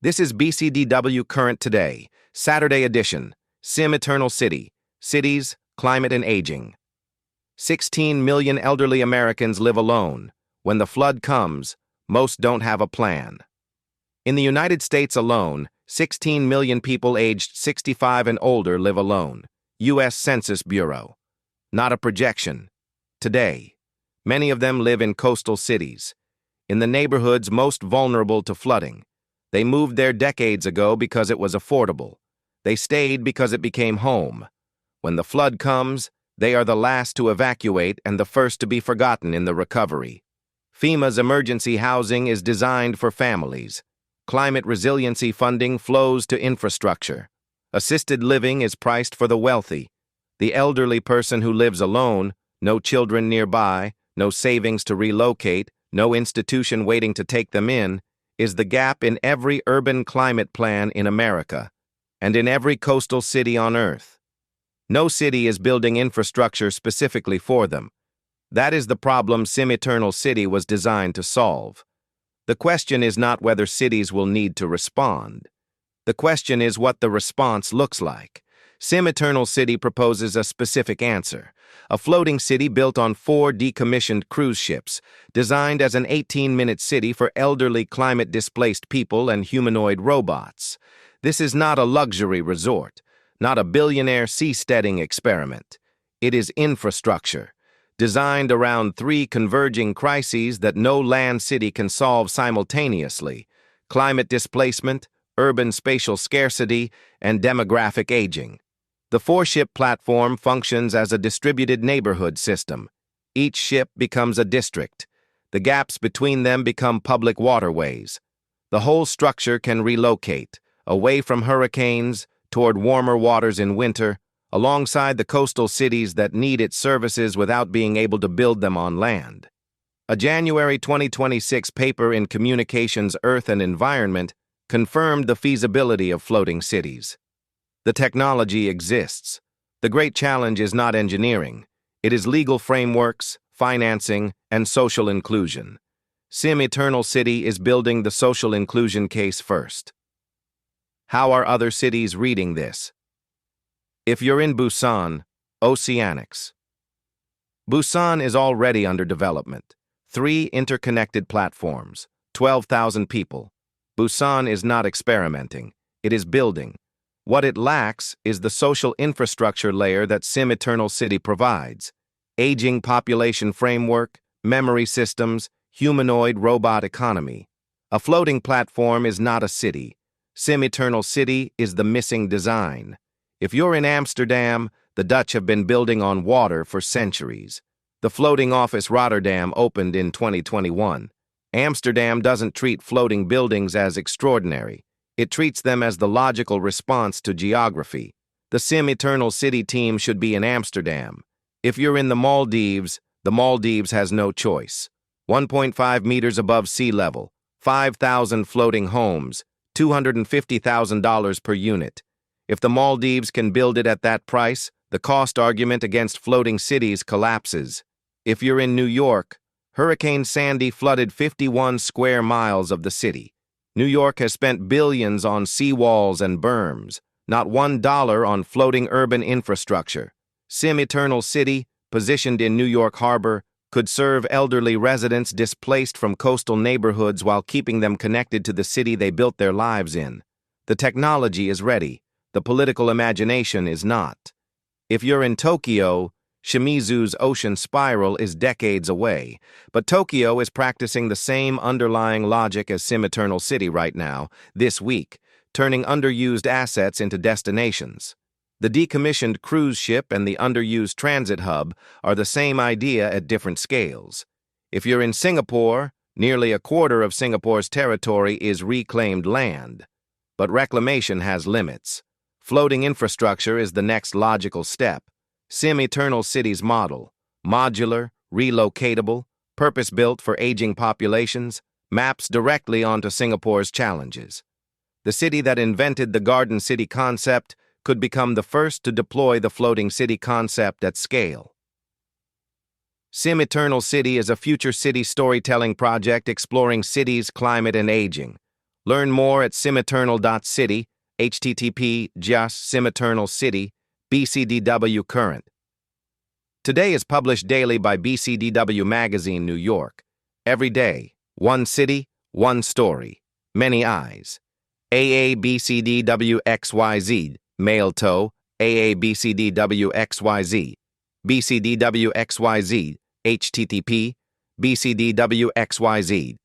This is bcdW Current Today, Saturday edition, Sim Eternal City, Cities, Climate and Aging. 16 million elderly Americans live alone. When the flood comes, most don't have a plan. In the United States alone, 16 million people aged 65 and older live alone. U.S. Census Bureau. Not a projection. Today, many of them live in coastal cities, in the neighborhoods most vulnerable to flooding. They moved there decades ago because it was affordable. They stayed because it became home. When the flood comes, they are the last to evacuate and the first to be forgotten in the recovery. FEMA's emergency housing is designed for families. Climate resiliency funding flows to infrastructure. Assisted living is priced for the wealthy. The elderly person who lives alone, no children nearby, no savings to relocate, no institution waiting to take them in, is the gap in every urban climate plan in America and in every coastal city on Earth. No city is building infrastructure specifically for them. That is the problem Sim Eternal City was designed to solve. The question is not whether cities will need to respond. The question is what the response looks like. Sim Eternal City proposes a specific answer. A floating city built on 4 decommissioned cruise ships, designed as an 18-minute city for elderly climate-displaced people and humanoid robots. This is not a luxury resort, not a billionaire seasteading experiment. It is infrastructure, designed around 3 converging crises that no land city can solve simultaneously: climate displacement, urban spatial scarcity, and demographic aging. The 4-ship platform functions as a distributed neighborhood system. Each ship becomes a district. The gaps between them become public waterways. The whole structure can relocate, away from hurricanes, toward warmer waters in winter, alongside the coastal cities that need its services without being able to build them on land. A January 2026 paper in Communications, Earth and Environment confirmed the feasibility of floating cities. The technology exists. The great challenge is not engineering. It is legal frameworks, financing, and social inclusion. Sim Eternal City is building the social inclusion case first. How are other cities reading this? If you're in Busan, Oceanics. Busan is already under development. 3 interconnected platforms, 12,000 people. Busan is not experimenting. It is building. What it lacks is the social infrastructure layer that Sim Eternal City provides: aging population framework, memory systems, humanoid robot economy. A floating platform is not a city. Sim Eternal City is the missing design. If you're in Amsterdam, the Dutch have been building on water for centuries. The floating office Rotterdam opened in 2021. Amsterdam doesn't treat floating buildings as extraordinary. It treats them as the logical response to geography. The Sim Eternal City team should be in Amsterdam. If you're in the Maldives has no choice. 1.5 meters above sea level, 5,000 floating homes, $250,000 per unit. If the Maldives can build it at that price, the cost argument against floating cities collapses. If you're in New York, Hurricane Sandy flooded 51 square miles of the city. New York has spent billions on seawalls and berms, not $1 on floating urban infrastructure. Sim Eternal City, positioned in New York Harbor, could serve elderly residents displaced from coastal neighborhoods while keeping them connected to the city they built their lives in. The technology is ready. The political imagination is not. If you're in Tokyo, Shimizu's ocean spiral is decades away, but Tokyo is practicing the same underlying logic as Sim Eternal City right now, this week, turning underused assets into destinations. The decommissioned cruise ship and the underused transit hub are the same idea at different scales. If you're in Singapore, nearly a quarter of Singapore's territory is reclaimed land. But reclamation has limits. Floating infrastructure is the next logical step. Sim Eternal City's model, modular, relocatable, purpose-built for aging populations, maps directly onto Singapore's challenges. The city that invented the Garden City concept could become the first to deploy the floating city concept at scale. Sim Eternal City is a future city storytelling project exploring cities, climate, and aging. Learn more at cimeternal.city, http just cimeternal city, bcdW current. Today is published daily by bcdW Magazine, New York. Every day, one city, one story, many eyes. AABCDWXYZ, mail tow, AABCDWXYZ, bcdWXYZ, http, bcdWXYZ.